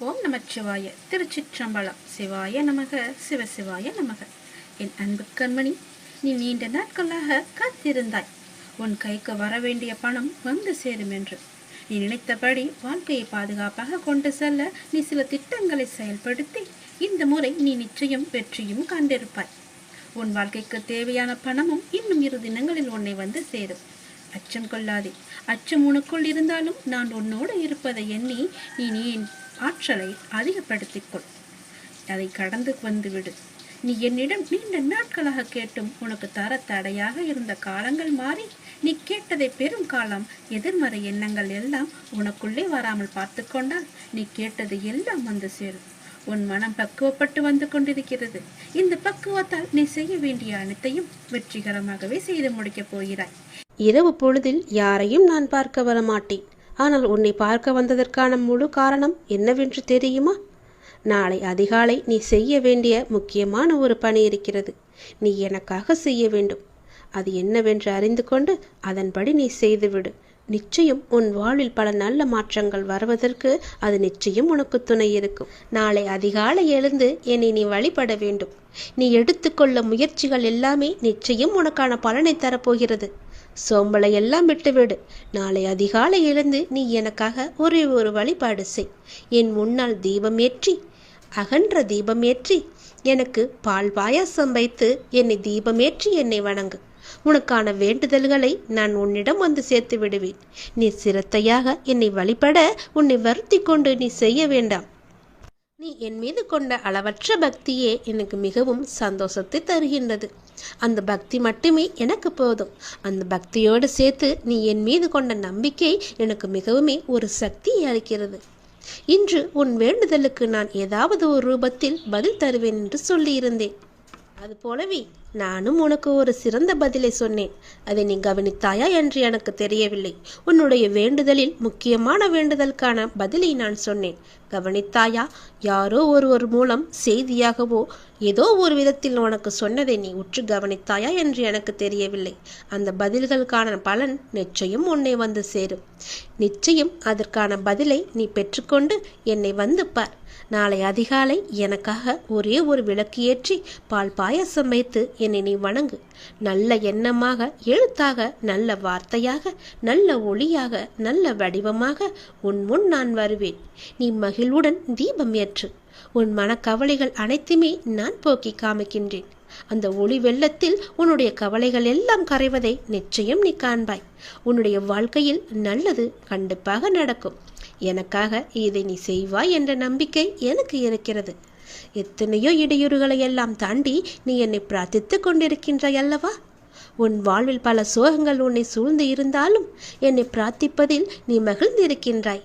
ஓம் நமச்சிவாய. திருச்சிற்றம்பலம். சிவாய நமக, சிவசிவாய நமக. என் அன்பு கண்மணி, நீ நீண்ட நாட்களாக காத்திருந்தாய் உன் கைக்கு வர வேண்டிய பணம் வந்து சேரும் என்று. நீ நினைத்தபடி வாழ்க்கையை பாதுகாப்பாக கொண்டு செல்ல நீ சில திட்டங்களை செயல்படுத்தி இந்த முறை நீ நிச்சயம் வெற்றியும் கண்டிருப்பாய். உன் வாழ்க்கைக்கு தேவையான பணமும் இன்னும் 2 தினங்களில் உன்னை வந்து சேரும். அச்சம் கொள்ளாதே. அச்சம் உனக்குள் இருந்தாலும் நான் உன்னோடு இருப்பதை எண்ணி நீ என் ஆற்றலை அதிகப்படுத்திக் கொள். அதை கடந்து வந்துவிடு. நீ என்னிடம் நீண்ட நாட்களாக கேட்டும் உனக்கு தர தடையாக இருந்த காலங்கள் மாறி நீ கேட்டதை பெரும் காலம் எதிர்மறை எண்ணங்கள் எல்லாம் உனக்குள்ளே வராமல் பார்த்து கொண்டால் நீ கேட்டது எல்லாம் வந்து சேரும். உன் மனம் பக்குவப்பட்டு வந்து கொண்டிருக்கிறது. இந்த பக்குவத்தால் நீ செய்ய வேண்டிய அனைத்தையும் வெற்றிகரமாகவே செய்து முடிக்கப் போகிறாய். இரவு பொழுதில் யாரையும் நான் பார்க்க வர மாட்டேன். ஆனால் உன்னை பார்க்க வந்ததற்கான முழு காரணம் என்னவென்று தெரியுமா? நாளை அதிகாலை நீ செய்ய வேண்டிய முக்கியமான ஒரு பணி இருக்கிறது. நீ எனக்காக செய்ய வேண்டும். அது என்னவென்று அறிந்து கொண்டு அதன்படி நீ செய்துவிடு. நிச்சயம் உன் வாழ்வில் பல நல்ல மாற்றங்கள் வருவதற்கு அது நிச்சயம் உனக்கு துணை இருக்கும். நாளை அதிகாலை எழுந்து என்னை நீ வழிபட வேண்டும். நீ எடுத்துக்கொள்ள முயற்சிகள் எல்லாமே நிச்சயம் உனக்கான பலனை தரப்போகிறது. சோம்பலை எல்லாம் விட்டுவிடு. நாளை அதிகாலை எழுந்து நீ எனக்காக ஒரே ஒரு வழிபாடு செய். என் முன்னால் தீபம் ஏற்றி, அகன்ற தீபம் ஏற்றி, எனக்கு பால் பாயாசம் வைத்து என்னை தீபமேற்றி என்னை வணங்கு. உனக்கான வேண்டுதல்களை நான் உன்னிடம் வந்து சேர்த்து விடுவேன். நீ சிரத்தையாக என்னை வழிபட உன்னை வருத்தி கொண்டு நீ செய்ய வேண்டாம். நீ என் மீது கொண்ட அளவற்ற பக்தியே எனக்கு மிகவும் சந்தோஷத்தை தருகின்றது. அந்த பக்தி மட்டுமே எனக்கு போதும். அந்த பக்தியோடு சேர்த்து நீ என் மீது கொண்ட நம்பிக்கை எனக்கு மிகவுமே ஒரு சக்தியை அளிக்கிறது. இன்று உன் வேண்டுதலுக்கு நான் ஏதாவது ஒரு ரூபத்தில் பதில் தருவேன் என்று சொல்லியிருந்தேன். அதுபோலவே நானும் உனக்கு ஒரு சிறந்த பதிலை சொன்னேன். அதை நீ கவனித்தாயா என்று எனக்கு தெரியவில்லை. உன்னுடைய வேண்டுதலில் முக்கியமான வேண்டுதலுக்கான பதிலை நான் சொன்னேன். கவனித்தாயா? யாரோ ஒருவர் மூலம் செய்தியாகவோ ஏதோ ஒரு விதத்தில் உனக்கு சொன்னதை நீ உற்று கவனித்தாயா என்று எனக்கு தெரியவில்லை. அந்த பதில்களுக்கான பலன் நிச்சயம் உன்னை வந்து சேரும். நிச்சயம் அதற்கான பதிலை நீ பெற்றுக்கொண்டு என்னை வந்து பார். நாளை அதிகாலை எனக்காக ஒரே ஒரு விளக்கு ஏற்றி பால் பாயாசம் வைத்து என்னை நீ வணங்கு. நல்ல எண்ணமாக, எழுத்தாக, நல்ல வார்த்தையாக, நல்ல ஒளியாக, நல்ல வடிவமாக உன் முன் நான் வருவேன். நீ மகிழ்வுடன் தீபம் ஏற்று. உன் மனக்கவலைகள் அனைத்துமே நான் போக்கி காமிக்கின்றேன். அந்த ஒளி வெள்ளத்தில் உன்னுடைய கவலைகள் எல்லாம் கரைவதை நிச்சயம் நீ காண்பாய். உன்னுடைய வாழ்க்கையில் நல்லது கண்டிப்பாக நடக்கும். எனக்காக இதை நீ செய்வாய் என்ற நம்பிக்கை எனக்கு இருக்கிறது. எத்தனையோ இடையூறுகளை எல்லாம் தாண்டி நீ என்னை பிரார்த்தித்து கொண்டிருக்கின்றாய் அல்லவா? உன் வாழ்வில் பல சோகங்கள் உன்னை சூழ்ந்து இருந்தாலும் என்னை பிரார்த்திப்பதில் நீ மகிழ்ந்திருக்கின்றாய்.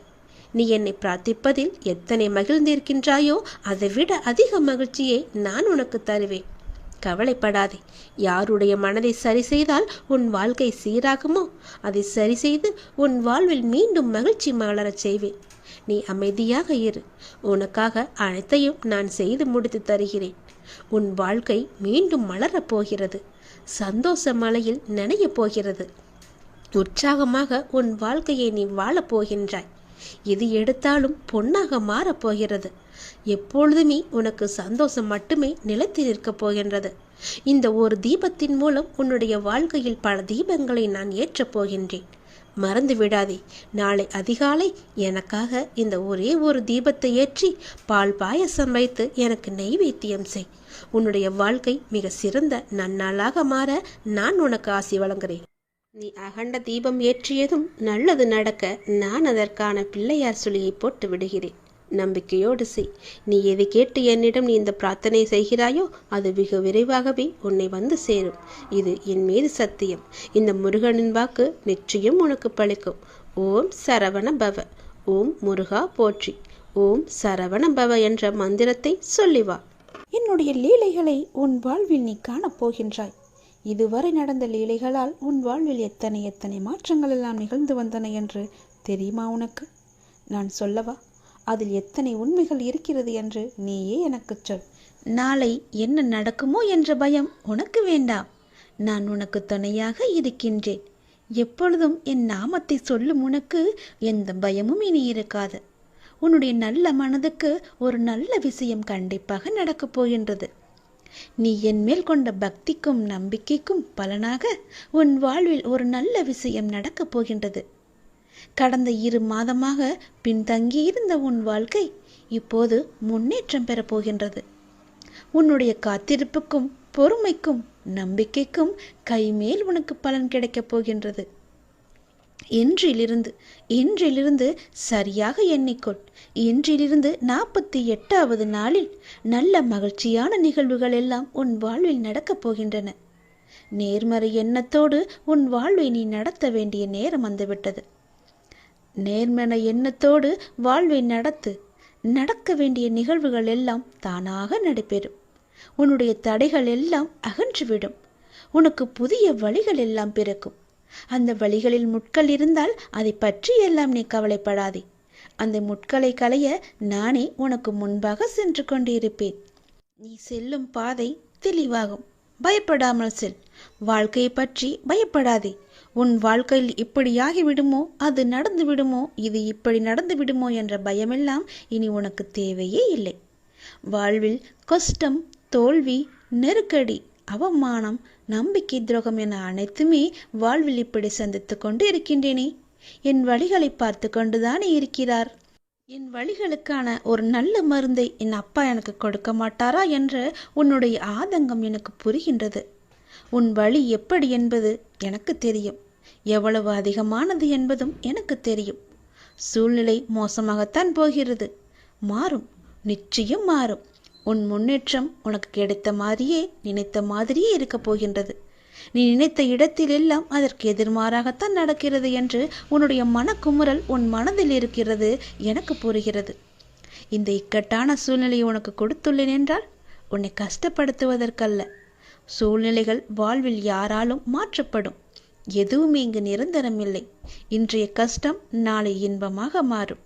நீ என்னை பிரார்த்திப்பதில் எத்தனை மகிழ்ந்திருக்கின்றாயோ அதை விட அதிக மகிழ்ச்சியை நான் உனக்கு தருவேன். கவலைப்படாதே. யாருடைய மனதை சரி செய்தால் உன் வாழ்க்கை சீராகுமோ அதை சரி செய்து உன் வாழ்வில் மீண்டும் மகிழ்ச்சி மலரச் செய்வேன். நீ அமைதியாக இரு. உனக்காக அனைத்தையும் நான் செய்து முடித்து தருகிறேன். உன் வாழ்க்கை மீண்டும் மலரப் போகிறது. சந்தோஷ மலையில் நனையப் போகிறது. உற்சாகமாக உன் வாழ்க்கையை நீ வாழப் போகின்றாய். எது எடுத்தாலும் பொன்னாக மாறப்போகிறது. எப்பொழுதுமே உனக்கு சந்தோஷம் மட்டுமே நிலைத்து நிற்கப் போகின்றது. இந்த ஒரு தீபத்தின் மூலம் உன்னுடைய வாழ்க்கையில் பல தீபங்களை நான் ஏற்றப் போகின்றேன். மறந்து விடாதே. நாளை அதிகாலை எனக்காக இந்த ஒரே ஒரு தீபத்தை ஏற்றி பால் பாயசம் வைத்து எனக்கு நெய்வேத்தியம் செய். உன்னுடைய வாழ்க்கை மிக சிறந்த நன்னாளாக மாற நான் உனக்கு ஆசி வழங்குகிறேன். நீ அகண்ட தீபம் ஏற்றியதும் நல்லது நடக்க நான் அதற்கான பிள்ளையார் சுழியை போட்டு விடுகிறேன். நம்பிக்கையோடு செய். நீ எதை கேட்டு என்னிடம் நீ இந்த பிரார்த்தனை செய்கிறாயோ அது வெகு விரைவாகவே உன்னை வந்து சேரும். இது என் மீது சத்தியம். இந்த முருகனின் வாக்கு நிச்சயம் உனக்கு பலிக்கும். ஓம் சரவண பவ. ஓம் முருகா போற்றி. ஓம் சரவண பவ என்ற மந்திரத்தை சொல்லிவா. என்னுடைய லீலைகளை உன் வாழ்வில் நீ காணப்போகின்றாய். இதுவரை நடந்த லீலைகளால் உன் வாழ்வில் எத்தனை எத்தனை மாற்றங்கள் எல்லாம் நிகழ்ந்து வந்தன என்று தெரியுமா உனக்கு? நான் சொல்லவா? அதில் எத்தனை உண்மைகள் இருக்கிறது என்று நீயே எனக்கு சொல். நாளை என்ன நடக்குமோ என்ற பயம் உனக்கு வேண்டாம். நான் உனக்கு துணையாக இருக்கின்றேன். எப்பொழுதும் என் நாமத்தை சொல்லும் உனக்கு எந்த பயமும் இனி இருக்காது. உன்னுடைய நல்ல மனதுக்கு ஒரு நல்ல விஷயம் கண்டிப்பாக நடக்கப் போகின்றது. நீ என் மேல் கொண்ட பக்திக்கும் நம்பிக்கைக்கும் பலனாக உன் வாழ்வில் ஒரு நல்ல விஷயம் நடக்கப் போகின்றது. கடந்த 2 மாதமாக பின்தங்கியிருந்த உன் வாழ்க்கை இப்போது முன்னேற்றம் பெறப்போகின்றது. உன்னுடைய காத்திருப்புக்கும் பொறுமைக்கும் நம்பிக்கைக்கும் கைமேல் உனக்கு பலன் கிடைக்கப் போகின்றது. இன்றிலிருந்து சரியாக எண்ணிக்கொள். இன்றிலிருந்து 48வது நாளில் நல்ல மகிழ்ச்சியான நிகழ்வுகள் எல்லாம் உன் வாழ்வில் நடக்கப் போகின்றன. நேர்மறை எண்ணத்தோடு உன் வாழ்வை நீ நடத்த வேண்டிய நேரம் வந்துவிட்டது. நேர்மறை எண்ணத்தோடு வாழ்வை நடக்க வேண்டிய நிகழ்வுகள் எல்லாம் தானாக நடைபெறும். உன்னுடைய தடைகள் எல்லாம் அகன்றுவிடும். உனக்கு புதிய வழிகள் எல்லாம் பிறக்கும். அந்த வழிகளில் முட்கள் இருந்தால் அதை பற்றி எல்லாம் நீ கவலைப்படாதே. அந்த முட்களை களைய நானே உனக்கு முன்பாக சென்று கொண்டிருப்பேன். நீ செல்லும் பாதை தெளிவாகும். பயப்படாமல் செல். வாழ்க்கையை பற்றி பயப்படாதே. உன் வாழ்க்கையில் இப்படியாகி விடுமோ, அது நடந்து விடுமோ, இது இப்படி நடந்து விடுமோ என்ற பயமெல்லாம் இனி உனக்கு தேவையே இல்லை. வாழ்வில் கஷ்டம், தோல்வி, நெருக்கடி, அவமானம், நம்பிக்கை துரோகம் என அனைத்துமே வாழ்வில் இப்படி சந்தித்து கொண்டு இருக்கின்றேனே. என் வழிகளை பார்த்து கொண்டுதானே இருக்கிறார். என் வழிகளுக்கான ஒரு நல்ல மருந்தை என் அப்பா எனக்கு கொடுக்க மாட்டாரா என்ற உன்னுடைய ஆதங்கம் எனக்கு புரிகின்றது. உன் வழி எப்படி என்பது எனக்கு தெரியும். எவ்வளவு அதிகமானது என்பதும் எனக்கு தெரியும். சூழ்நிலை மோசமாகத்தான் போகிறது. மாறும், நிச்சயம் மாறும். உன் முன்னேற்றம் உனக்கு கிடைத்த மாதிரியே, நினைத்த மாதிரியே இருக்க போகின்றது. நீ நினைத்த இடத்தில் எல்லாம் அதற்கு எதிர்மாறாகத்தான் நடக்கிறது என்று உன்னுடைய மனக்குமுறல் உன் மனதில் இருக்கிறது. எனக்கு புரிகிறது. இந்த இக்கட்டான சூழ்நிலையை உனக்கு கொடுத்துள்ளேன் என்றால் உன்னை கஷ்டப்படுத்துவதற்கல்ல. சூழ்நிலைகள் வாழ்வில் யாராலும் மாற்றப்படும். எதுவுமே இங்கு நிரந்தரமில்லை. இன்றைய கஷ்டம் நாளை இன்பமாக மாறும்.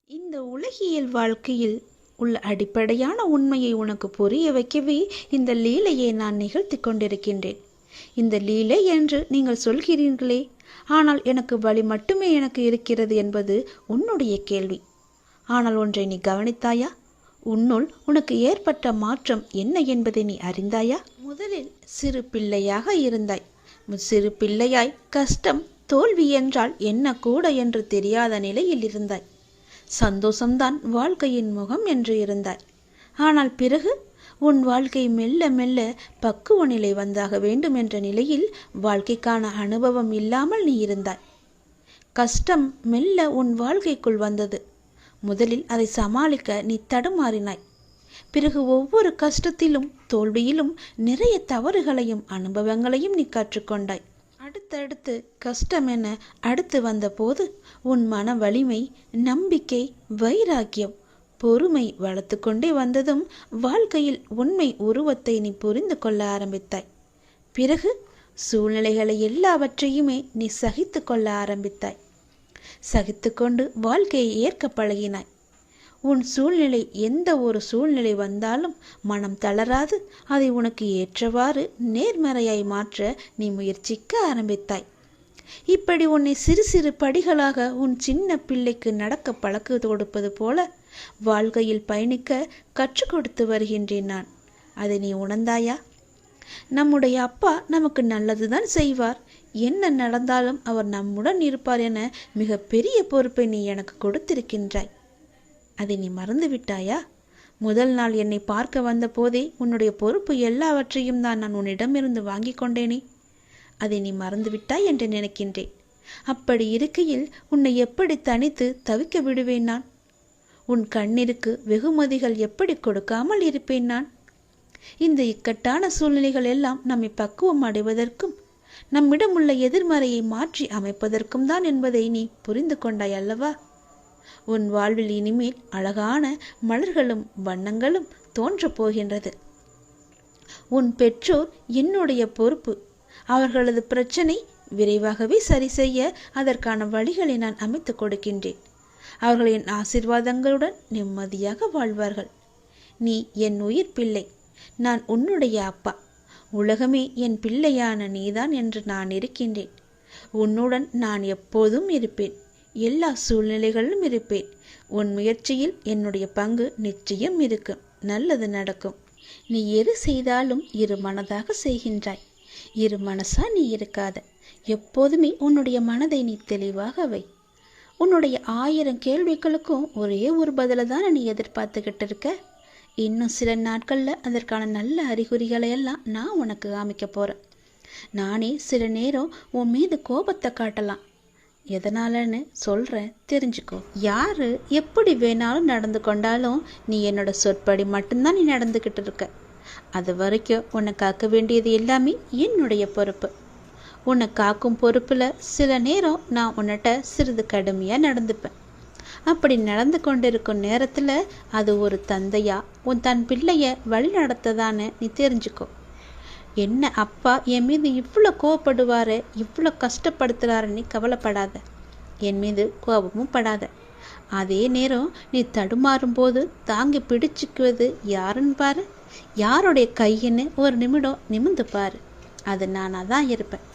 இந்த உலகியல் வாழ்க்கையில் உள்ள அடிப்படையான உண்மையை உனக்கு புரிய வைக்கவே இந்த லீலையை நான் நிகழ்த்தி கொண்டிருக்கின்றேன். இந்த லீலை என்று நீங்கள் சொல்கிறீர்களே, ஆனால் எனக்கு வழி மட்டுமே எனக்கு இருக்கிறது என்பது உன்னுடைய கேள்வி. ஆனால் ஒன்றை நீ கவனித்தாயா? உன்னுள் உனக்கு ஏற்பட்ட மாற்றம் என்ன என்பதை நீ அறிந்தாயா? முதலில் சிறு பிள்ளையாக இருந்தாய். சிறு பிள்ளையாய் கஷ்டம், தோல்வி என்றால் என்ன கூட என்று தெரியாத நிலையில் இருந்தாய். சந்தோஷம்தான் வாழ்க்கையின் முகம் என்று இருந்தாய். ஆனால் பிறகு உன் வாழ்க்கை மெல்ல மெல்ல பக்குவ நிலை வந்தாக வேண்டும் என்ற நிலையில் வாழ்க்கைக்கான அனுபவம் இல்லாமல் நீ இருந்தாய். கஷ்டம் மெல்ல உன் வாழ்க்கைக்குள் வந்தது. முதலில் அதை சமாளிக்க நீ தடுமாறினாய். பிறகு ஒவ்வொரு கஷ்டத்திலும் தோல்வியிலும் நிறைய தவறுகளையும் அனுபவங்களையும் நீ கற்றுக்கொண்டாய். அடுத்தடுத்து கஷ்டம் என அடுத்து வந்தபோது உன் மன வலிமை, நம்பிக்கை, வைராக்கியம், பொறுமை வளர்த்து கொண்டே வந்ததும் வாழ்க்கையில் உண்மை உருவத்தை நீ புரிந்து கொள்ள ஆரம்பித்தாய். பிறகு சூழ்நிலைகளை எல்லாவற்றையுமே நீ சகித்து கொள்ள ஆரம்பித்தாய். சகித்து கொண்டு வாழ்க்கையை ஏற்க பழகினாய். உன் சூழ்நிலை எந்த ஒரு சூழ்நிலை வந்தாலும் மனம் தளராது அதை உனக்கு ஏற்றவாறு நேர்மறையாய் மாற்ற நீ முயற்சிக்க ஆரம்பித்தாய். இப்படி உன்னை சிறு சிறு படிகளாக உன் சின்ன பிள்ளைக்கு நடக்க பழக்க கொடுப்பது போல வாழ்க்கையில் பயணிக்க கற்றுக் கொடுத்து வருகின்றேன் நான். அதை நீ உணர்ந்தாயா? நம்முடைய அப்பா நமக்கு நல்லதுதான் செய்வார். என்ன நடந்தாலும் அவர் நம்முடன் இருப்பார் என மிக பெரிய பொறுப்பை நீ எனக்கு கொடுத்திருக்கின்றாய். அதை நீ மறந்து விட்டாயா? முதல் நாள் என்னை பார்க்க வந்த போதே உன்னுடைய பொறுப்பு எல்லாவற்றையும் தான் நான் உன்னிடமிருந்து வாங்கி கொண்டேனே. அதை நீ மறந்து விட்டாய் என்று நினைக்கின்றேன். அப்படி இருக்கையில் உன்னை எப்படி தனித்து தவிக்க விடுவேன் நான்? உன் கண்ணிற்கு வெகுமதிகள் எப்படி கொடுக்காமல் இருப்பேன் நான்? இந்த இக்கட்டான சூழ்நிலைகள் எல்லாம் நம்மை பக்குவம் அடைவதற்கும் நம்மிடம் உள்ள எதிர்மறையை மாற்றி அமைப்பதற்கும் தான் என்பதை நீ புரிந்து கொண்டாய் அல்லவா? உன் வாழ்வில் இனிமேல் அழகான மலர்களும் வண்ணங்களும் தோன்றப் போகின்றது. உன் பெற்றோர் என்னுடைய பொறுப்பு. அவர்களது பிரச்சனை விரைவாகவே சரி செய்ய அதற்கான வழிகளை நான் அமைத்து கொடுக்கின்றேன். அவர்களின் ஆசீர்வாதங்களுடன் நிம்மதியாக வாழ்வார்கள். நீ என் உயிர் பிள்ளை. நான் உன்னுடைய அப்பா. உலகமே என் பிள்ளையான நீதான் என்று நான் இருக்கின்றேன். உன்னுடன் நான் எப்போதும் இருப்பேன். எல்லா சூழ்நிலைகளிலும் இருப்பேன். உன் முயற்சியில் என்னுடைய பங்கு நிச்சயம் இருக்கும். நல்லது நடக்கும். நீ எது செய்தாலும் இரு மனதாக செய்கின்றாய். இரு மனசா நீ இருக்காத. எப்போதுமே உன்னுடைய மனதை நீ தெளிவாக வை. உன்னுடைய 1000 கேள்விகளுக்கும் ஒரே ஒரு பதிலை தானே நீ எதிர்பார்த்துக்கிட்டு இருக்க. இன்னும் சில நாட்களில் அதற்கான நல்ல அறிகுறிகளை எல்லாம் நான் உனக்கு காமிக்க போகிறேன். நானே சில நேரம் உன் மீது கோபத்தை காட்டலாம். எதனாலன்னு சொல்கிறேன், தெரிஞ்சுக்கோ. யார் எப்படி வேணாலும் நடந்து கொண்டாலும் நீ என்னோட சொற்படி மட்டும்தான் நீ நடந்துக்கிட்டு இருக்க. அது வரைக்கும் உன்னை காக்க வேண்டியது எல்லாமே என்னுடைய பொறுப்பு. உன்னை காக்கும் பொறுப்பில் சில நேரம் நான் உன்னிட்ட சிறிது கடுமையாக நடந்துப்பேன். அப்படி நடந்து கொண்டிருக்கும் நேரத்தில் அது ஒரு தந்தையா உன் தன் பிள்ளைய வழி நடத்ததான்னு நீ தெரிஞ்சுக்கோ. என்ன அப்பா என் மீது இவ்வளோ கோவப்படுவார், இவ்வளோ கஷ்டப்படுத்துகிறாருன்னு கவலைப்படாத. என் மீது கோபமும் படாத. அதே நேரம் நீ தடுமாறும் போது தாங்கி பிடிச்சிக்குவது யாருன்னு பாரு. யாருடைய கையின்னு ஒரு நிமிடம் நிமிந்து பாரு. அது நானாக தான் இருப்பேன்.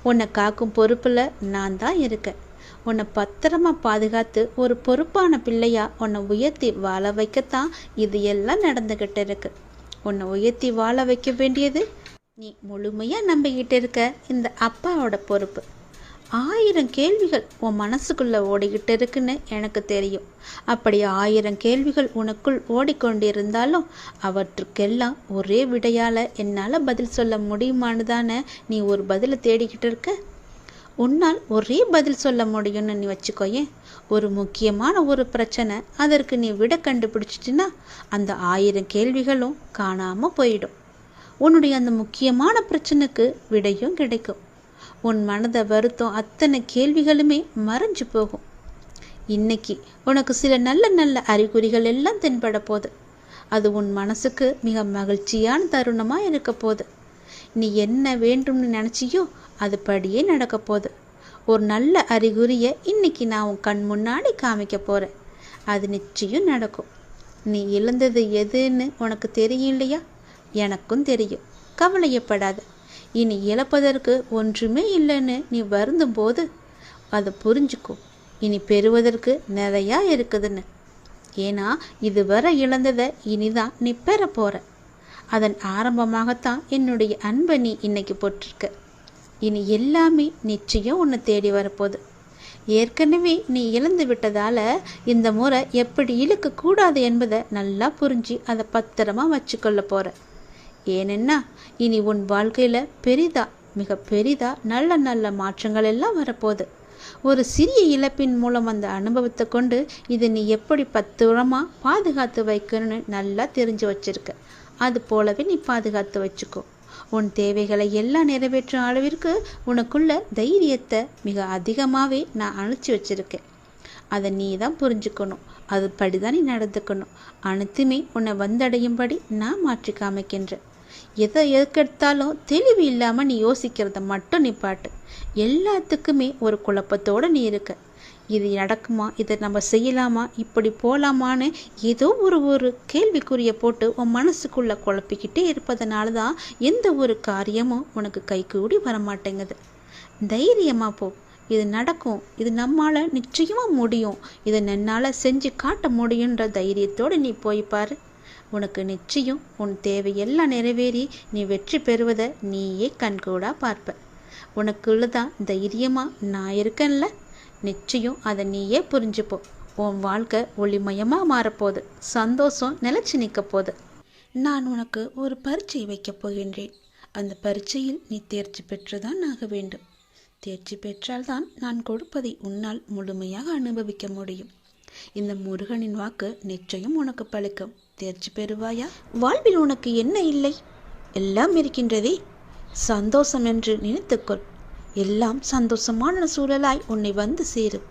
உன்னை காக்கும் பொறுப்பில் நான் தான் இருக்கேன். உன்னை பத்திரமா பாதுகாத்து ஒரு பொறுப்பான பிள்ளையா உன்னை உயர்த்தி வாழ வைக்கத்தான் இது எல்லாம் நடந்துக்கிட்டு இருக்கு. உன்னை உயர்த்தி வாழ வைக்க வேண்டியது நீ முழுமையாக நம்பிக்கிட்டு இருக்க இந்த அப்பாவோட பொறுப்பு. 1000 கேள்விகள் உன் மனசுக்குள்ளே ஓடிக்கிட்டு இருக்குன்னு எனக்கு தெரியும். அப்படி 1000 கேள்விகள் உனக்குள் ஓடிக்கொண்டிருந்தாலும் அவற்றுக்கெல்லாம் ஒரே விடையால் என்னால் பதில் சொல்ல முடியுமான்னு தானே நீ ஒரு பதிலை தேடிக்கிட்டு இருக்க. உன்னால் ஒரே பதில் சொல்ல முடியும்னு நீ வச்சுக்கோயேன். ஒரு முக்கியமான ஒரு பிரச்சனை, அதற்கு நீ விடை கண்டுபிடிச்சிட்டின்னா அந்த 1000 கேள்விகளும் காணாமல் போயிடும். உன்னுடைய அந்த முக்கியமான பிரச்சனைக்கு விடையும் கிடைக்கும். உன் மனதை வருத்தம் அத்தனை கேள்விகளுமே மறைஞ்சு போகும். இன்னைக்கு உனக்கு சில நல்ல நல்ல அறிகுறிகள் எல்லாம் தென்பட போகுது. அது உன் மனசுக்கு மிக மகிழ்ச்சியான தருணமாக இருக்க போகுது. நீ என்ன வேண்டும்னு நினச்சியோ அது படியே நடக்க போகுது. ஒரு நல்ல அறிகுறியை இன்னைக்கு நான் உன் கண் முன்னாடி காமிக்க போகிறேன். அது நிச்சயம் நடக்கும். நீ இழந்தது எதுன்னு உனக்கு தெரியும் இல்லையா? எனக்கும் தெரியும். கவலையப்படாத. இனி இழப்பதற்கு ஒன்றுமே இல்லைன்னு நீ வருந்தும் போது அதை புரிஞ்சுக்கோ. இனி பெறுவதற்கு நிறையா இருக்குதுன்னு. ஏன்னா இதுவரை இழந்ததை இனிதான் நீ பெற போகிற. அதன் ஆரம்பமாகத்தான் என்னுடைய அன்பை நீ இன்னைக்கு போட்டிருக்க. இனி எல்லாமே நிச்சயம் உன்னை தேடி வரப்போகுது. ஏற்கனவே நீ இழந்து விட்டதால் இந்த முறை எப்படி இழுக்கக்கூடாது என்பதை நல்லா புரிஞ்சு அதை பத்திரமா வச்சுக்கொள்ள போகிற. ஏனென்னா இனி உன் வாழ்க்கையில் பெரிதா, மிக பெரிதா நல்ல நல்ல மாற்றங்கள் எல்லாம் வரப்போகுது. ஒரு சிறிய இழப்பின் மூலம் அந்த அனுபவத்தை கொண்டு இதை நீ எப்படி பத்திரமாக பாதுகாத்து வைக்கணும்னு நல்லா தெரிஞ்சு வச்சிருக்க. அது போலவே நீ பாதுகாத்து வச்சுக்கோ. உன் தேவைகளை எல்லாம் நிறைவேற்றும் அளவிற்கு உனக்குள்ள தைரியத்தை மிக அதிகமாகவே நான் அனுப்பிச்சி வச்சிருக்கேன். அதை நீ தான் புரிஞ்சுக்கணும். அது படிதான் நீ நடந்துக்கணும். அனைத்துமே உன்னை வந்தடையும்படி நான் மாற்றி காமிக்கின்றேன். எதை எதுக்கெடுத்தாலும் தெளிவு இல்லாமல் நீ யோசிக்கிறத மட்டும் நிப்பாட்டு. எல்லாத்துக்குமே ஒரு குழப்பத்தோடு நீ இருக்க. இது நடக்குமா, இதை நம்ம செய்யலாமா, இப்படி போகலாமான்னு ஏதோ ஒரு கேள்விக்குறியை போட்டு உன் மனசுக்குள்ளே குழப்பிக்கிட்டே இருப்பதனால தான் எந்த ஒரு காரியமும் உனக்கு கைகூடி வரமாட்டேங்குது. தைரியமாக போ. இது நடக்கும். இது நம்மால் நிச்சயமாக முடியும். இதை என்னால் செஞ்சு காட்ட முடியுன்ற தைரியத்தோடு நீ போய்ப்பார். உனக்கு நிச்சயம் உன் தேவையெல்லாம் நிறைவேறி நீ வெற்றி பெறுவதை நீயே கண்கூடா பார்ப்ப. உனக்குள்ளதான் தைரியமாக நான் இருக்கேன்ல, நிச்சயம் அதை நீயே புரிஞ்சுப்போ. உன் வாழ்க்கை ஒளிமயமாக மாறப்போகுது. சந்தோஷம் நிலச்சி நிற்க போகுது. நான் உனக்கு ஒரு பரீட்சை வைக்கப் போகின்றேன். அந்த பரீட்சையில் நீ தேர்ச்சி பெற்றுதான் ஆக வேண்டும். தேர்ச்சி பெற்றால்தான் நான் கொடுப்பதை உன்னால் முழுமையாக அனுபவிக்க முடியும். இந்த முருகனின் வாக்கு நிச்சயம் உனக்கு பலிக்கும். தேர்ச்சி பெறுவாயா? வாழ்வில் உனக்கு என்ன இல்லை? எல்லாம் இருக்கின்றதே. சந்தோஷம் என்று நினைத்துக்கொள். எல்லாம் சந்தோஷமான சூழலாய் உன்னை வந்து சேரும்.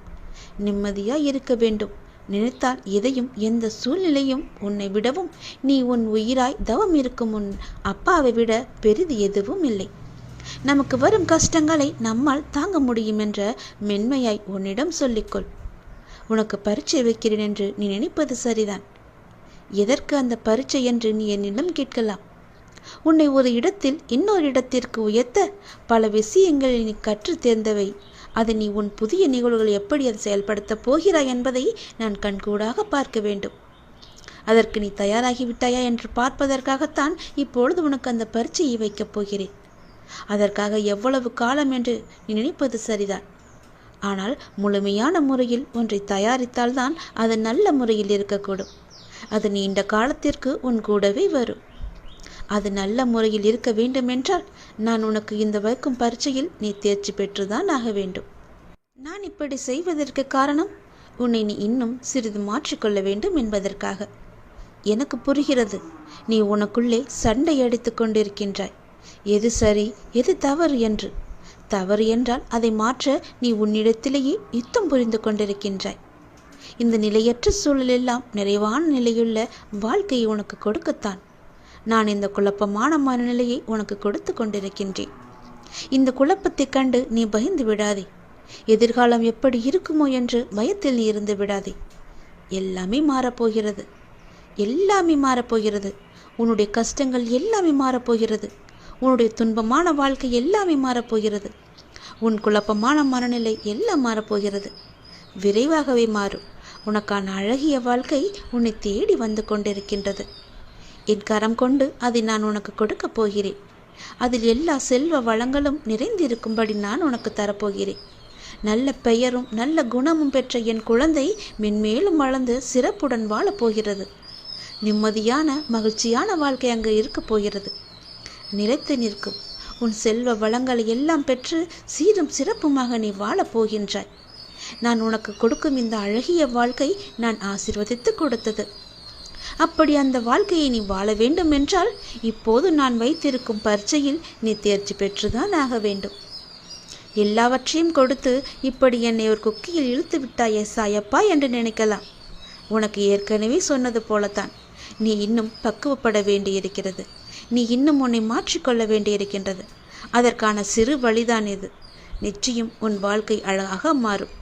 நிம்மதியாய் இருக்க வேண்டும். நினைத்தால் எதையும் எந்த சூழ்நிலையும் உன்னை விடவும் நீ உன் உயிராய் தவம் இருக்கும் உன் அப்பாவை விட பெரிது எதுவும் இல்லை. நமக்கு வரும் கஷ்டங்களை நம்மால் தாங்க முடியும் என்ற மென்மையாய் உன்னிடம் சொல்லிக்கொள். உனக்கு பரீட்சை வைக்கிறேன் என்று நீ நினைப்பது சரிதான். எதற்கு அந்த பரீட்சை என்று நீ என்னிடம் கேட்கலாம். உன்னை ஒரு இடத்தில் இன்னொரு இடத்திற்கு உயர்த்த பல விஷயங்களை நீ கற்று தேர்ந்தவை. அதை நீ உன் புதிய நிகழ்வுகள் எப்படி அதை செயல்படுத்தப் போகிறாய் என்பதை நான் கண்கூடாக பார்க்க வேண்டும். அதற்கு நீ தயாராகிவிட்டாயா என்று பார்ப்பதற்காகத்தான் இப்பொழுது உனக்கு அந்த பரீட்சையை வைக்கப் போகிறேன். அதற்காக எவ்வளவு காலம் என்று நீ நினைப்பது சரிதான். ஆனால் முழுமையான முறையில் ஒன்றை தயாரித்தால்தான் அது நல்ல முறையில் இருக்கக்கூடும். அது நீண்ட காலத்திற்கு உன் கூடவே வரும். அது நல்ல முறையில் இருக்க வேண்டுமென்றால் நான் உனக்கு இந்த வைக்கும் பரீட்சையில் நீ தேர்ச்சி பெற்றுதான் ஆக வேண்டும். நான் இப்படி செய்வதற்கு காரணம் உன்னை நீ இன்னும் சிறிது மாற்றிக்கொள்ள வேண்டும் என்பதற்காக. எனக்கு புரிகிறது, நீ உனக்குள்ளே சண்டை அடித்து கொண்டிருக்கின்றாய், எது சரி எது தவறு என்று. தவறு என்றால் அதை மாற்ற நீ உன்னிடத்திலேயே யுத்தம் புரிந்து கொண்டிருக்கின்றாய். இந்த நிலையற்ற சூழலெல்லாம் நிறைவான நிலையுள்ள வாழ்க்கையை உனக்கு கொடுக்கத்தான் நான் இந்த குழப்பமான மனநிலையை உனக்கு கொடுத்து கொண்டிருக்கின்றேன். இந்த குழப்பத்தை கண்டு நீ பயந்து விடாதே. எதிர்காலம் எப்படி இருக்குமோ என்று பயத்தில் நீ இருந்து விடாதே. எல்லாமே மாறப்போகிறது, எல்லாமே மாறப்போகிறது. உன்னுடைய கஷ்டங்கள் எல்லாமே மாறப்போகிறது. உன்னுடைய துன்பமான வாழ்க்கை எல்லாமே மாறப்போகிறது. உன் குழப்பமான மனநிலை எல்லாம் மாறப்போகிறது. விரைவாகவே மாறும். உனக்கான அழகிய வாழ்க்கை உன்னை தேடி வந்து கொண்டிருக்கின்றது. என் கரம் கொண்டு அதை நான் உனக்கு கொடுக்கப் போகிறேன். அதில் எல்லா செல்வ வளங்களும் நிறைந்திருக்கும்படி நான் உனக்கு தரப்போகிறேன். நல்ல பெயரும் நல்ல குணமும் பெற்ற என் குழந்தை மென்மேலும் வளர்ந்து சிறப்புடன் வாழப்போகிறது. நிம்மதியான மகிழ்ச்சியான வாழ்க்கை அங்கு இருக்கப் போகிறது. நிலைத்து நிற்கும் உன் செல்வ வளங்களை எல்லாம் பெற்று சீரும் சிறப்புமாக நீ வாழப்போகின்றாய். நான் உனக்கு கொடுக்கும் இந்த அழகிய வாழ்க்கை நான் ஆசீர்வதித்து கொடுத்தது. அப்படி அந்த வாழ்க்கையை நீ வாழ வேண்டும் என்றால் இப்போது நான் வைத்திருக்கும் பரீட்சையில் நீ தேர்ச்சி பெற்றுதான் ஆக வேண்டும். எல்லாவற்றையும் கொடுத்து இப்படி என்னை ஒரு குக்கியில் இழுத்து விட்டாயே சாயப்பா என்று நினைக்கலாம். உனக்கு ஏற்கனவே சொன்னது போலத்தான், நீ இன்னும் பக்குவப்பட வேண்டியிருக்கிறது. நீ இன்னும் உன்னை மாற்றிக்கொள்ள வேண்டியிருக்கின்றது. அதற்கான சிறு வழிதான் இது. நிச்சயம் உன் வாழ்க்கை அழகாக மாறும்.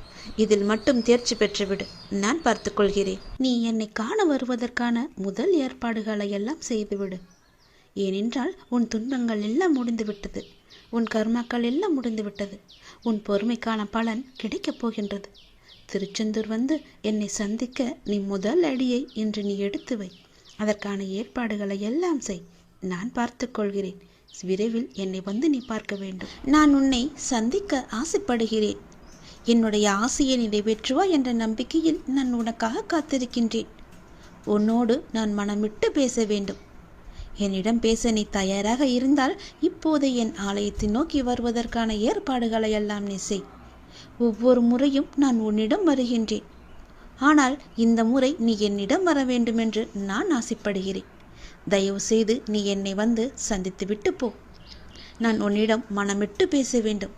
இதில் மட்டும் தேர்ச்சி பெற்றுவிடு, நான் பார்த்துக்கொள்கிறேன். நீ என்னை காண வருவதற்கான முதல் ஏற்பாடுகளை எல்லாம் செய்துவிடு. ஏனென்றால் உன் துன்பங்கள் எல்லாம் முடிந்துவிட்டது. உன் கர்மாக்கள் எல்லாம் முடிந்துவிட்டது. உன் பொறுமைக்கான பலன் கிடைக்கப் போகின்றது. திருச்செந்தூர் வந்து என்னை சந்திக்க நீ முதல் அடியை இன்று நீ எடுத்து வை. அதற்கான ஏற்பாடுகளை எல்லாம் செய், நான் பார்த்துக்கொள்கிறேன். விரைவில் என்னை வந்து நீ பார்க்க வேண்டும். நான் உன்னை சந்திக்க ஆசைப்படுகிறேன். என்னுடைய ஆசையை நிறைவேற்றுவா என்ற நம்பிக்கையில் நான் உனக்காக காத்திருக்கின்றேன். உன்னோடு நான் மனமிட்டு பேச வேண்டும். என்னிடம் பேச நீ தயாராக இருந்தால் இப்போது என் ஆலயத்தை நோக்கி வருவதற்கான ஏற்பாடுகளை எல்லாம் நீ செய். ஒவ்வொரு முறையும் நான் உன்னிடம் வருகின்றேன். ஆனால் இந்த முறை நீ என்னிடம் வர வேண்டும் என்று நான் ஆசைப்படுகிறேன். தயவு செய்து நீ என்னை வந்து சந்தித்து விட்டு போ. நான் உன்னிடம் மனமிட்டு பேச வேண்டும்.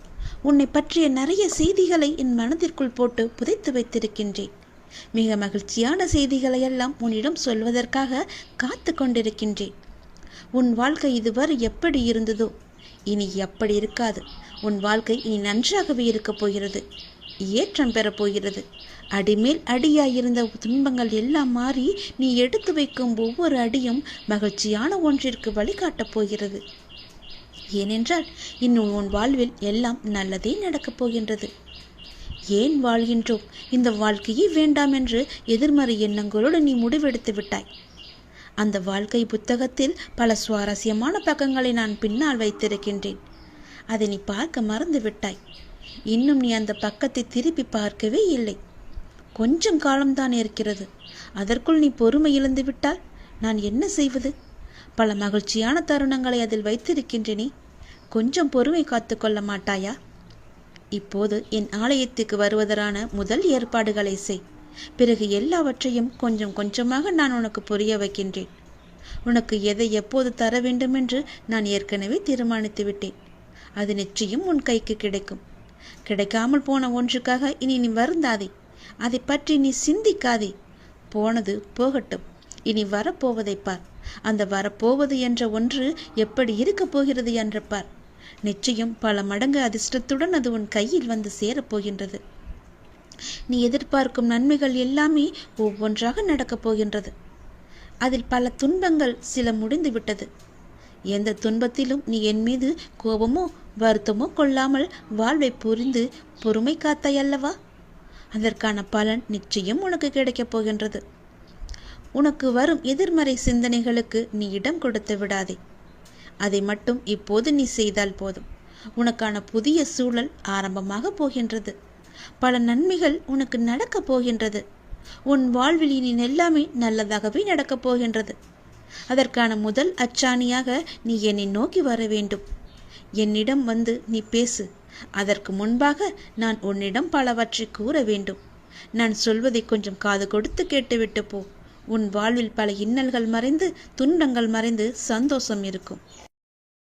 உன்னை பற்றிய நிறைய செய்திகளை என் மனதிற்குள் போட்டு புதைத்து வைத்திருக்கின்றேன். மிக மகிழ்ச்சியான செய்திகளை எல்லாம் உன்னிடம் சொல்வதற்காக காத்து கொண்டிருக்கின்றேன். உன் வாழ்க்கை இதுவரை எப்படி இருந்ததோ இனி எப்படி இருக்காது. உன் வாழ்க்கை இனி நன்றாகவே இருக்கப் போகிறது. ஏற்றம் பெறப்போகிறது. அடிமேல் அடியாயிருந்த துன்பங்கள் எல்லாம் மாறி நீ எடுத்து வைக்கும் ஒவ்வொரு அடியும் மகிழ்ச்சியான ஒன்றிற்கு வழிகாட்டப் போகிறது. ஏனென்றால் இன்னும் உன் வாழ்வில் எல்லாம் நல்லதே நடக்கப் போகின்றது. ஏன் வாழ்கின்றோம், இந்த வாழ்க்கையே வேண்டாம் என்று எதிர்மறை எண்ணங்களோடு நீ முடிவெடுத்து விட்டாய். அந்த வாழ்க்கை புத்தகத்தில் பல சுவாரஸ்யமான பக்கங்களை நான் பின்னால் வைத்திருக்கின்றேன். அதை நீ பார்க்க மறந்து விட்டாய். இன்னும் நீ அந்த பக்கத்தை திருப்பி பார்க்கவே இல்லை. கொஞ்சம் காலம்தான் இருக்கிறது. அதற்குள் நீ பொறுமை இழந்து விட்டால் நான் என்ன செய்வது? பல மகிழ்ச்சியான தருணங்களை அதில் வைத்திருக்கின்றேனே. கொஞ்சம் பொறுமை காத்து கொள்ள மாட்டாயா? இப்போது என் ஆலயத்துக்கு வருவதற்கான முதல் ஏற்பாடுகளை செய். பிறகு எல்லாவற்றையும் கொஞ்சம் கொஞ்சமாக நான் உனக்கு புரிய வைக்கின்றேன். உனக்கு எதை எப்போது தர வேண்டும் என்று நான் ஏற்கனவே தீர்மானித்து விட்டேன். அது நிச்சயம் உன் கைக்கு கிடைக்கும். கிடைக்காமல் போன ஒன்றுக்காக இனி நீ வருந்தாதே. அதை பற்றி நீ சிந்திக்காதே. போனது போகட்டும். இனி வரப்போவதை பார். அந்த வரப்போவது என்ற ஒன்று எப்படி இருக்கப் போகிறது என்று பார். நிச்சயம் பல மடங்கு அதிர்ஷ்டத்துடன் அது உன் கையில் வந்து சேரப்போகின்றது. நீ எதிர்பார்க்கும் நன்மைகள் எல்லாமே ஒவ்வொன்றாக நடக்கப் போகின்றது. அதில் பல துன்பங்கள் சில முடிந்து விட்டது. எந்த துன்பத்திலும் நீ என் மீது கோபமோ வருத்தமோ கொள்ளாமல் வாழ்வை புரிந்து பொறுமை காத்தாய் அல்லவா? அதற்கான பலன் நிச்சயம் உனக்கு கிடைக்கப் போகின்றது. உனக்கு வரும் எதிர்மறை சிந்தனைகளுக்கு நீ இடம் கொடுத்து விடாதே. அதை மட்டும் இப்போது நீ செய்தால் போதும். உனக்கான புதிய சூழல் ஆரம்பமாக போகின்றது. பல நன்மைகள் உனக்கு நடக்கப் போகின்றது. உன் வாழ்வில் இனி எல்லாமே நல்லதாகவே நடக்கப் போகின்றது. அதற்கான முதல் அச்சாணியாக நீ என்னை நோக்கி வர வேண்டும். என்னிடம் வந்து நீ பேசு. அதற்கு முன்பாக நான் உன்னிடம் பலவற்றை கூற வேண்டும். நான் சொல்வதை கொஞ்சம் காது கொடுத்து கேட்டுவிட்டு போ. உன் வாழ்வில் பல இன்னல்கள் மறைந்து துன்பங்கள் மறைந்து சந்தோஷம் இருக்கும்.